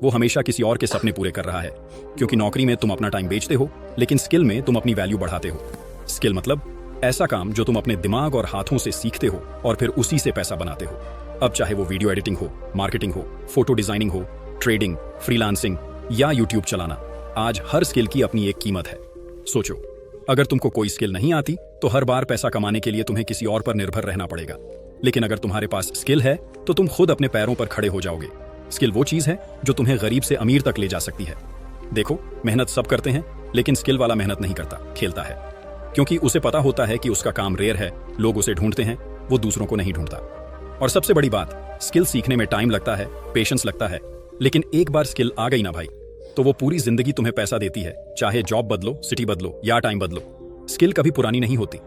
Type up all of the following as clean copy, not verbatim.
वो हमेशा किसी और के सपने पूरे कर रहा है, क्योंकि नौकरी में तुम अपना टाइम बेचते हो, लेकिन स्किल में तुम अपनी वैल्यू बढ़ाते हो। स्किल मतलब ऐसा काम जो तुम अपने दिमाग और हाथों से सीखते हो और फिर उसी से पैसा बनाते हो। अब चाहे वो वीडियो एडिटिंग हो, मार्केटिंग हो, फोटो डिजाइनिंग हो, ट्रेडिंग, फ्रीलांसिंग या यूट्यूब चलाना, आज हर स्किल की अपनी एक कीमत है। सोचो, अगर तुमको कोई स्किल नहीं आती तो हर बार पैसा कमाने के लिए तुम्हें किसी और पर निर्भर रहना पड़ेगा, लेकिन अगर तुम्हारे पास स्किल है तो तुम खुद अपने पैरों पर खड़े हो जाओगे। स्किल वो चीज है जो तुम्हें गरीब से अमीर तक ले जा सकती है। देखो, मेहनत सब करते हैं, लेकिन स्किल वाला मेहनत नहीं करता, खेलता है, क्योंकि उसे पता होता है कि उसका काम रेयर है, लोग उसे ढूंढते हैं, वो दूसरों को नहीं ढूंढता। और सबसे बड़ी बात, स्किल सीखने में टाइम लगता है, पेशेंस लगता है, लेकिन एक बार स्किल आ गई ना भाई, तो वो पूरी जिंदगी तुम्हें पैसा देती है, चाहे जॉब बदलो, सिटी बदलो या टाइम बदलो। स्किल कभी पुरानी नहीं होती।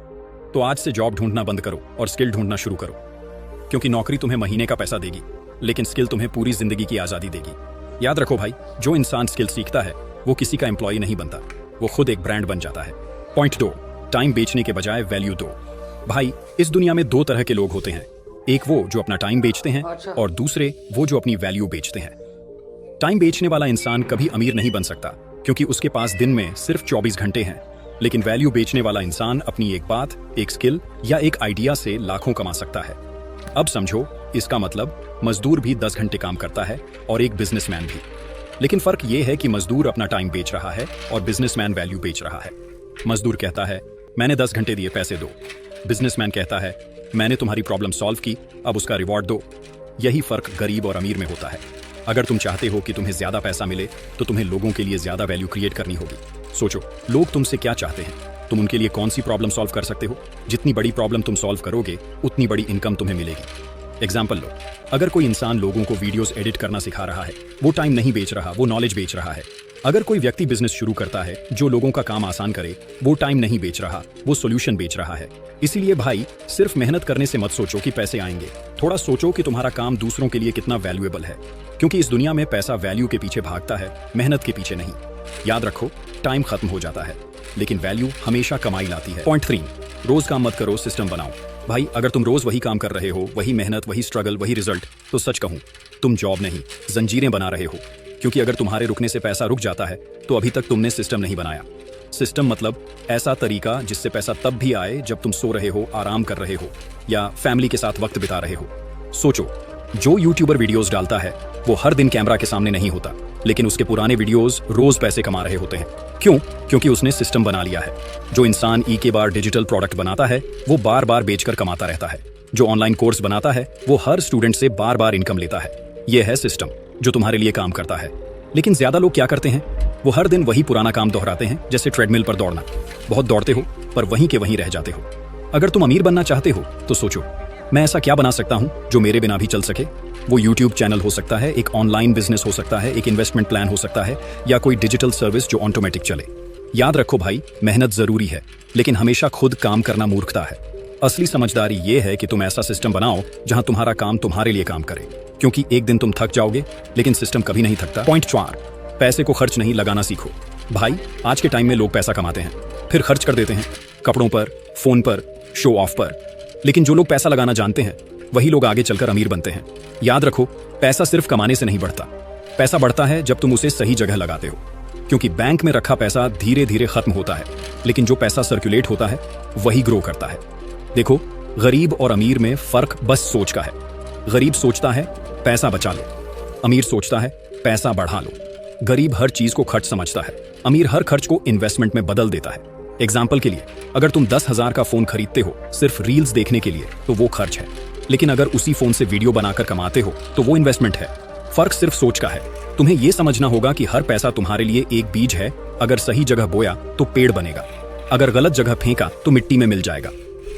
तो आज से जॉब ढूंढना बंद करो और स्किल ढूंढना शुरू करो, क्योंकि नौकरी तुम्हें महीने का पैसा देगी, लेकिन स्किल तुम्हें पूरी जिंदगी की आजादी देगी। याद रखो भाई, जो इंसान स्किल सीखता है वो किसी का एम्प्लॉय नहीं बनता, वो खुद एक ब्रांड बन जाता है। पॉइंट 2, टाइम बेचने के बजाय वैल्यू दो। भाई, इस दुनिया में दो तरह के लोग होते हैं, एक वो जो अपना टाइम बेचते हैं और दूसरे वो जो अपनी वैल्यू बेचते हैं। टाइम बेचने वाला इंसान कभी अमीर नहीं बन सकता, क्योंकि उसके पास दिन में सिर्फ 24 घंटे हैं, लेकिन वैल्यू बेचने वाला इंसान अपनी एक बात, एक स्किल या एक आइडिया से लाखों कमा सकता है। अब समझो, इसका मतलब मजदूर भी 10 घंटे काम करता है और एक बिजनेसमैन भी, लेकिन फर्क यह है कि मजदूर अपना टाइम बेच रहा है और बिजनेसमैन वैल्यू बेच रहा है। मजदूर कहता है, मैंने 10 घंटे दिए, पैसे दो। बिजनेसमैन कहता है, मैंने तुम्हारी प्रॉब्लम सॉल्व की, अब उसका रिवॉर्ड दो। यही फर्क गरीब और अमीर में होता है। अगर तुम चाहते हो कि तुम्हें ज्यादा पैसा मिले तो तुम्हें लोगों के लिए ज्यादा वैल्यू क्रिएट करनी होगी। सोचो, लोग तुमसे क्या चाहते हैं, तुम उनके लिए कौन सी प्रॉब्लम सॉल्व कर सकते हो। जितनी बड़ी प्रॉब्लम तुम सॉल्व करोगे उतनी बड़ी इनकम तुम्हें मिलेगी। एग्जाम्पल लो, अगर कोई इंसान लोगों को वीडियोस एडिट करना सिखा रहा है, वो टाइम नहीं बेच रहा, वो नॉलेज बेच रहा है। अगर कोई व्यक्ति बिजनेस शुरू करता है जो लोगों का काम आसान करे, वो टाइम नहीं बेच रहा, वो सॉल्यूशन बेच रहा है। इसीलिए भाई, सिर्फ मेहनत करने से मत सोचो कि पैसे आएंगे, थोड़ा सोचो कि तुम्हारा काम दूसरों के लिए कितना वैल्यूएबल है, क्योंकि इस दुनिया में पैसा वैल्यू के पीछे भागता है, मेहनत के पीछे नहीं। याद रखो, टाइम खत्म हो जाता है, लेकिन वैल्यू हमेशा कमाई लाती है। पॉइंट 3, रोज काम मत करो, सिस्टम बनाओ। भाई, अगर तुम रोज वही काम कर रहे हो, वही मेहनत, वही स्ट्रगल, वही रिजल्ट, तो सच कहूं, तुम जॉब नहीं, जंजीरें बना रहे हो। क्योंकि अगर तुम्हारे रुकने से पैसा रुक जाता है तो अभी तक तुमने सिस्टम नहीं बनाया। सिस्टम मतलब ऐसा तरीका जिससे पैसा तब भी आए जब तुम सो रहे हो, आराम कर रहे हो या फैमिली के साथ वक्त बिता रहे हो। सोचो, जो यूट्यूबर वीडियोस डालता है वो हर दिन कैमरा के सामने नहीं होता, लेकिन उसके पुराने वीडियोस रोज पैसे कमा रहे होते हैं। क्यों? क्योंकि उसने सिस्टम बना लिया है। जो इंसान ई के बार डिजिटल प्रोडक्ट बनाता है वो बार बार बेचकर कमाता रहता है। जो ऑनलाइन कोर्स बनाता है वो हर स्टूडेंट से बार बार इनकम लेता है। यह है सिस्टम जो तुम्हारे लिए काम करता है। लेकिन ज्यादा लोग क्या करते हैं, वो हर दिन वही पुराना काम दोहराते हैं, जैसे ट्रेडमिल पर दौड़ना। बहुत दौड़ते हो पर वहीं के वहीं रह जाते हो। अगर तुम अमीर बनना चाहते हो तो सोचो, मैं ऐसा क्या बना सकता हूं जो मेरे बिना भी चल सके। वो यूट्यूब चैनल हो सकता है, एक ऑनलाइन बिजनेस हो सकता है, एक इन्वेस्टमेंट प्लान हो सकता है, या कोई डिजिटल सर्विस जो ऑटोमेटिक चले। याद रखो भाई, मेहनत जरूरी है, लेकिन हमेशा खुद काम करना मूर्खता है। असली समझदारी ये है कि तुम ऐसा सिस्टम बनाओ जहां तुम्हारा काम तुम्हारे लिए काम करे, क्योंकि एक दिन तुम थक जाओगे, लेकिन सिस्टम कभी नहीं थकता। पॉइंट 4, पैसे को खर्च नहीं लगाना सीखो। भाई, आज के टाइम में लोग पैसा कमाते हैं फिर खर्च कर देते हैं, कपड़ों पर, फोन पर, शो ऑफ पर। लेकिन जो लोग पैसा लगाना जानते हैं वही लोग आगे चलकर अमीर बनते हैं। याद रखो, पैसा सिर्फ कमाने से नहीं बढ़ता, पैसा बढ़ता है जब तुम उसे सही जगह लगाते हो। क्योंकि बैंक में रखा पैसा धीरे धीरे खत्म होता है, लेकिन जो पैसा सर्कुलेट होता है वही ग्रो करता है। देखो, गरीब और अमीर में फर्क बस सोच का है। गरीब सोचता है पैसा बचा लो, अमीर सोचता है पैसा बढ़ा लो। गरीब हर चीज को खर्च समझता है, अमीर हर खर्च को इन्वेस्टमेंट में बदल देता है। एग्जाम्पल के लिए, अगर तुम 10,000 का फोन खरीदते हो सिर्फ रील्स देखने के लिए तो वो खर्च है, लेकिन अगर उसी फोन से वीडियो बनाकर कमाते हो तो वो इन्वेस्टमेंट है। फर्क सिर्फ सोच का है। तुम्हें यह समझना होगा कि हर पैसा तुम्हारे लिए एक बीज है, अगर सही जगह बोया तो पेड़ बनेगा, अगर गलत जगह फेंका तो मिट्टी में मिल जाएगा।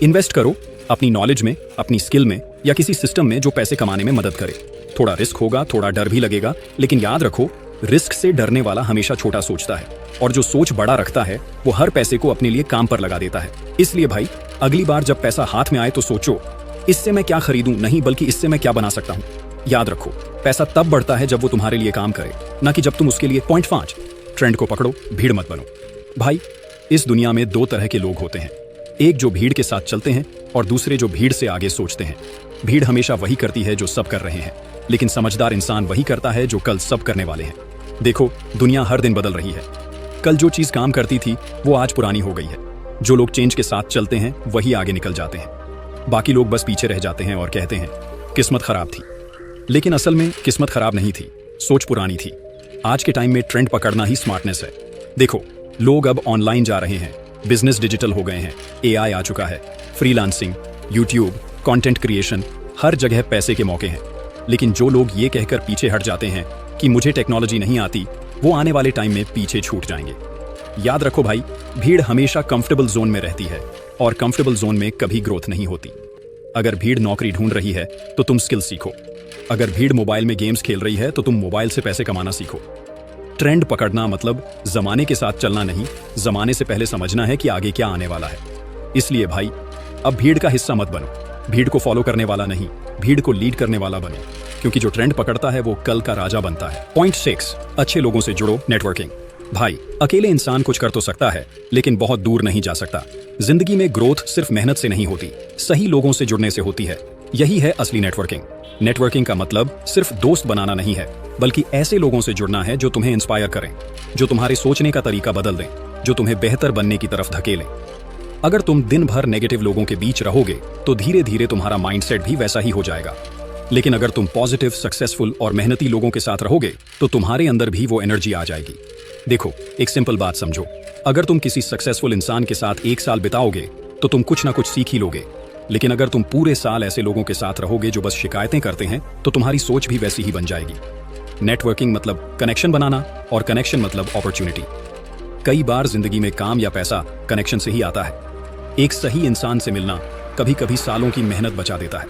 इन्वेस्ट करो अपनी नॉलेज में, अपनी स्किल में, या किसी सिस्टम में जो पैसे कमाने में मदद करे। थोड़ा रिस्क होगा, थोड़ा डर भी लगेगा, लेकिन याद रखो, रिस्क से डरने वाला हमेशा छोटा सोचता है, और जो सोच बड़ा रखता है वो हर पैसे को अपने लिए काम पर लगा देता है। इसलिए भाई, अगली बार जब पैसा हाथ में आए तो सोचो, इससे मैं क्या खरीदूं, नहीं बल्कि इससे मैं क्या बना सकता हूं। याद रखो, पैसा तब बढ़ता है जब वो तुम्हारे लिए काम करे, ना कि जब तुम उसके लिए। पॉइंट 5, ट्रेंड को पकड़ो, भीड़ मत बनो। भाई, इस दुनिया में दो तरह के लोग होते हैं, एक जो भीड़ के साथ चलते हैं और दूसरे जो भीड़ से आगे सोचते हैं। भीड़ हमेशा वही करती है जो सब कर रहे हैं, लेकिन समझदार इंसान वही करता है जो कल सब करने वाले हैं। देखो, दुनिया हर दिन बदल रही है। कल जो चीज काम करती थी वो आज पुरानी हो गई है। जो लोग चेंज के साथ चलते हैं वही आगे निकल जाते हैं। बाकी लोग बस पीछे रह जाते हैं और कहते हैं किस्मत खराब थी। लेकिन असल में किस्मत खराब नहीं थी, सोच पुरानी थी। आज के टाइम में ट्रेंड पकड़ना ही स्मार्टनेस है। देखो, लोग अब ऑनलाइन जा रहे हैं, बिजनेस डिजिटल हो गए हैं, एआई आ चुका है, फ्रीलांसिंग, यूट्यूब, कंटेंट क्रिएशन, हर जगह पैसे के मौके हैं। लेकिन जो लोग ये कहकर पीछे हट जाते हैं कि मुझे टेक्नोलॉजी नहीं आती, वो आने वाले टाइम में पीछे छूट जाएंगे। याद रखो भाई, भीड़ हमेशा कंफर्टेबल जोन में रहती है और कंफर्टेबल जोन में कभी ग्रोथ नहीं होती। अगर भीड़ नौकरी ढूंढ रही है तो तुम स्किल सीखो। अगर भीड़ मोबाइल में गेम्स खेल रही है तो तुम मोबाइल से पैसे कमाना सीखो। ट्रेंड पकड़ना मतलब जमाने के साथ चलना नहीं, जमाने से पहले समझना है कि आगे क्या आने वाला है। इसलिए भाई, अब भीड़ का हिस्सा मत बनो, भीड़ को फॉलो करने वाला नहीं, भीड़ को लीड करने वाला बनो, क्योंकि जो ट्रेंड पकड़ता है वो कल का राजा बनता है। पॉइंट 6, अच्छे लोगों से जुड़ो, नेटवर्किंग। भाई, अकेले इंसान कुछ कर तो सकता है, लेकिन बहुत दूर नहीं जा सकता। जिंदगी में ग्रोथ सिर्फ मेहनत से नहीं होती, सही लोगों से जुड़ने से होती है। यही है असली नेटवर्किंग। नेटवर्किंग का मतलब सिर्फ दोस्त बनाना नहीं है, बल्कि ऐसे लोगों से जुड़ना है जो तुम्हें इंस्पायर करें, जो तुम्हारे सोचने का तरीका बदल दें, जो तुम्हें बेहतर बनने की तरफ धकेलें। अगर तुम दिन भर नेगेटिव लोगों के बीच रहोगे तो धीरे धीरे तुम्हारा माइंडसेट भी वैसा ही हो जाएगा। लेकिन अगर तुम पॉजिटिव, सक्सेसफुल और मेहनती लोगों के साथ रहोगे तो तुम्हारे अंदर भी वो एनर्जी आ जाएगी। देखो, एक सिंपल बात समझो, अगर तुम किसी सक्सेसफुल इंसान के साथ 1 साल बिताओगे तो तुम कुछ ना कुछ सीख ही लोगे। लेकिन अगर तुम पूरे साल ऐसे लोगों के साथ रहोगे जो बस शिकायतें करते हैं, तो तुम्हारी सोच भी वैसी ही बन जाएगी। नेटवर्किंग मतलब कनेक्शन बनाना, और कनेक्शन मतलब अपॉर्चुनिटी। कई बार जिंदगी में काम या पैसा कनेक्शन से ही आता है। एक सही इंसान से मिलना कभी कभी सालों की मेहनत बचा देता है।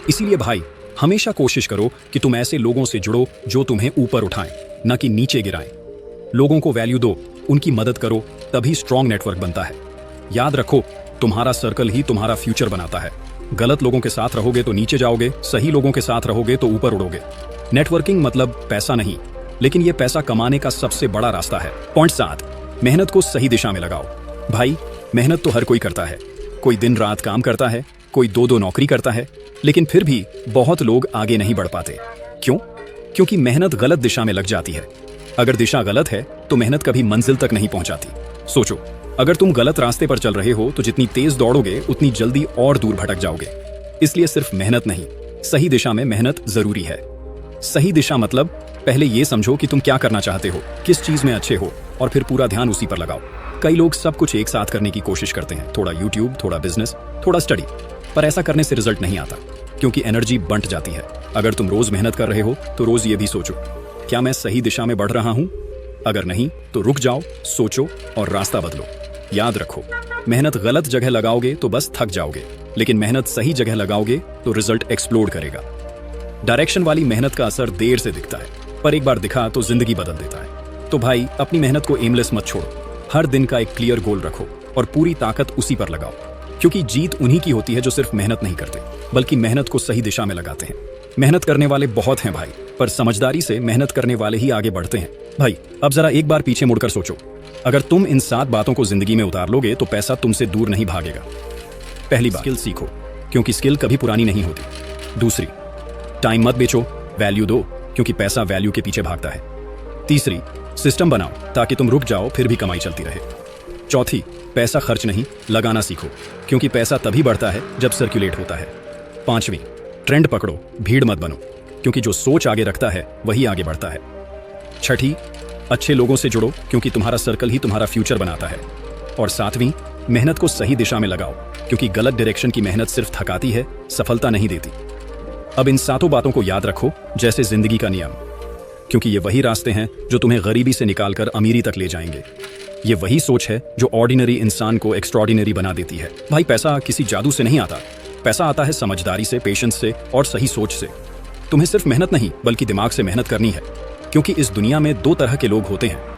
इसीलिए भाई, हमेशा कोशिश करो कि तुम ऐसे लोगों से जुड़ो जो तुम्हें ऊपर उठाएं, न कि नीचे गिराएं। लोगों को वैल्यू दो, उनकी मदद करो, तभी स्ट्रॉन्ग नेटवर्क बनता है। याद रखो, तुम्हारा सर्कल ही तुम्हारा फ्यूचर बनाता है। गलत लोगों के साथ रहोगे तो नीचे जाओगे, सही लोगों के साथ रहोगे तो ऊपर उड़ोगे। नेटवर्किंग मतलब पैसा नहीं, लेकिन यह पैसा कमाने का सबसे बड़ा रास्ता है। पॉइंट 7, मेहनत को सही दिशा में लगाओ। भाई, मेहनत तो हर कोई करता है। कोई दिन रात काम करता है, कोई 2-2 नौकरी करता है, लेकिन फिर भी बहुत लोग आगे नहीं बढ़ पाते। क्यों? क्योंकि मेहनत गलत दिशा में लग जाती है। अगर दिशा गलत है तो मेहनत कभी मंजिल तक नहीं पहुंचाती। सोचो, अगर तुम गलत रास्ते पर चल रहे हो तो जितनी तेज दौड़ोगे उतनी जल्दी और दूर भटक जाओगे। इसलिए सिर्फ मेहनत नहीं, सही दिशा में मेहनत जरूरी है। सही दिशा मतलब पहले ये समझो कि तुम क्या करना चाहते हो, किस चीज में अच्छे हो, और फिर पूरा ध्यान उसी पर लगाओ। कई लोग सब कुछ एक साथ करने की कोशिश करते हैं, थोड़ा यूट्यूब, थोड़ा बिजनेस, थोड़ा स्टडी, पर ऐसा करने से रिजल्ट नहीं आता, क्योंकि एनर्जी बंट जाती है। अगर तुम रोज मेहनत कर रहे हो तो रोज ये भी सोचो, क्या मैं सही दिशा में बढ़ रहा हूं? अगर नहीं तो रुक जाओ, सोचो और रास्ता बदलो। याद रखो, मेहनत गलत जगह लगाओगे तो बस थक जाओगे, लेकिन मेहनत सही जगह लगाओगे तो रिजल्ट एक्सप्लोड करेगा। डायरेक्शन वाली मेहनत का असर देर से दिखता है, पर एक बार दिखा तो जिंदगी बदल देता है। तो भाई, अपनी मेहनत को एमलेस मत छोड़ो। हर दिन का एक क्लियर गोल रखो और पूरी ताकत उसी पर लगाओ, क्योंकि जीत उन्हीं की होती है जो सिर्फ मेहनत नहीं करते, बल्कि मेहनत को सही दिशा में लगाते हैं। मेहनत करने वाले बहुत हैं भाई, पर समझदारी से मेहनत करने वाले ही आगे बढ़ते हैं। भाई, अब जरा एक बार पीछे मुड़कर सोचो, अगर तुम इन 7 बातों को जिंदगी में उतार लोगे तो पैसा तुमसे दूर नहीं भागेगा। पहली बात, स्किल सीखो, क्योंकि स्किल कभी पुरानी नहीं होती। दूसरी, टाइम मत बेचो, वैल्यू दो, क्योंकि पैसा वैल्यू के पीछे भागता है। तीसरी, सिस्टम बनाओ ताकि तुम रुक जाओ फिर भी कमाई चलती रहे। चौथी, पैसा खर्च नहीं, लगाना सीखो, क्योंकि पैसा तभी बढ़ता है जब सर्कुलेट होता है। 5वीं, ट्रेंड पकड़ो, भीड़ मत बनो, क्योंकि जो सोच आगे रखता है वही आगे बढ़ता है। 6ठी, अच्छे लोगों से जुड़ो, क्योंकि तुम्हारा सर्कल ही तुम्हारा फ्यूचर बनाता है। और 7वीं, मेहनत को सही दिशा में लगाओ, क्योंकि गलत डायरेक्शन की मेहनत सिर्फ थकाती है, सफलता नहीं देती। अब इन 7 बातों को याद रखो जैसे जिंदगी का नियम, क्योंकि ये वही रास्ते हैं जो तुम्हें गरीबी से निकालकर अमीरी तक ले जाएंगे। ये वही सोच है जो ऑर्डिनरी इंसान को एक्स्ट्रॉर्डिनरी बना देती है। भाई, पैसा किसी जादू से नहीं आता, पैसा आता है समझदारी से, पेशेंस से और सही सोच से। तुम्हें सिर्फ मेहनत नहीं बल्कि दिमाग से मेहनत करनी है, क्योंकि इस दुनिया में 2 तरह के लोग होते हैं,